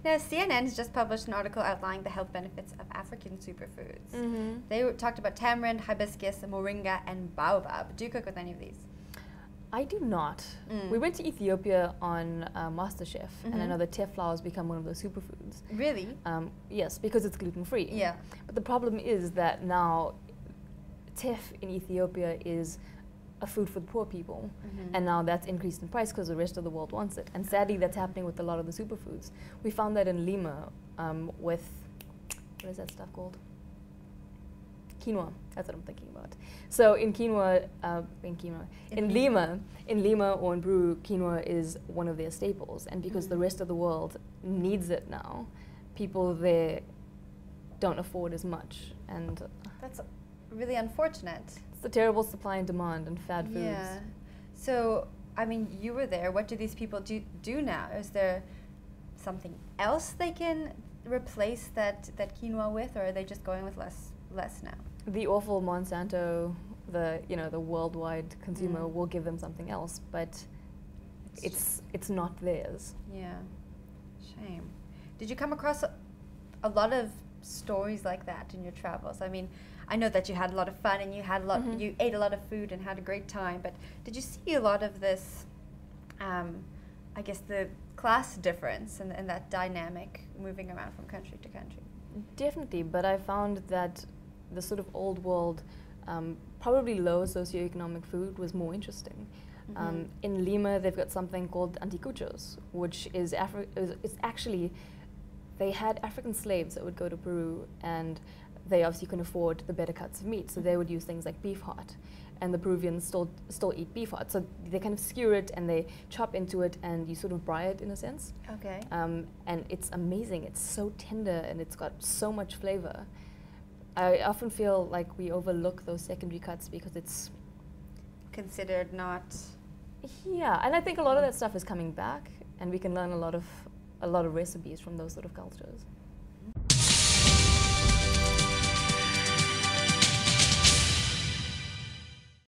Now, CNN has just published an article outlining the health benefits of African superfoods. They talked about tamarind, hibiscus, moringa, and baobab. Do you cook with any of these? I do not. We went to Ethiopia on MasterChef, and I know that teff flour has become one of those superfoods. Really? Yes, because it's gluten-free. Yeah. But the problem is that now teff in Ethiopia is a food for the poor people, and now that's increased in price because the rest of the world wants it. And sadly, that's happening with a lot of the superfoods. We found that in Lima with, what is that stuff called? Quinoa. That's what I'm thinking about. So in Lima or in Peru, quinoa is one of their staples, and because the rest of the world needs it now, people there don't afford as much, and that's really unfortunate. It's a terrible supply and demand and fad foods. Yeah. So, I mean, you were there. What do these people do now? Is there something else they can replace that quinoa with, or are they just going with less now? The awful Monsanto, the worldwide consumer will give them something else, but it's not theirs. Yeah, shame. Did you come across a lot of stories like that in your travels? I mean, I know that you had a lot of fun and you had you ate a lot of food and had a great time, but did you see a lot of this? I guess the class difference and that dynamic moving around from country to country. Definitely, but I found that the sort of old world, probably low socioeconomic food was more interesting. In Lima, they've got something called anticuchos, which is it's actually, they had African slaves that would go to Peru, and they obviously couldn't afford the better cuts of meat, so they would use things like beef heart, and the Peruvians still eat beef heart. So they kind of skewer it and they chop into it, and you sort of brine it in a sense. Okay. And it's amazing. It's so tender and it's got so much flavor. I often feel like we overlook those secondary cuts because it's considered not. Yeah, and I think a lot of that stuff is coming back, and we can learn a lot of recipes from those sort of cultures.